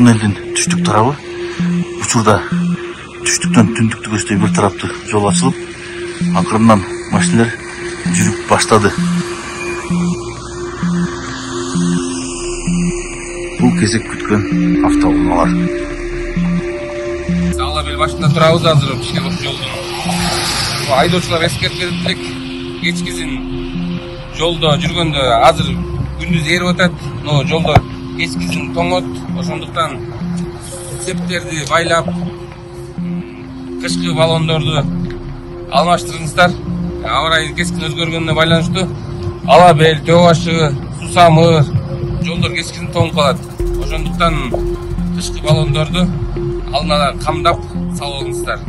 туннелдин түштүк тарабы учурда түштүктөн түндүктү көздөй бир тараптуу жол ачылып, акырындан машиналар жүрүп баштады. Бул кезек күткөн автоунаалар. Сагла бел башында турабыз азыр кичине бош жолдун. Айдоочулар эскертип элек, кечкисин жолдо жүргөндө азыр күндүз эрип атат, но жолдо кечкисин тоңот, ошондуктан септерди байлап, кышкы баллондорду алмаштырыңыздар. Аба ырайы кескин өзгөргөнүнө байланыштуу ала бел, төө башы, сусамыр, жолдор кескин тоңуп калат. Ошондуктан кышкы баллондорду алдын ала камдап салып алыңыздар.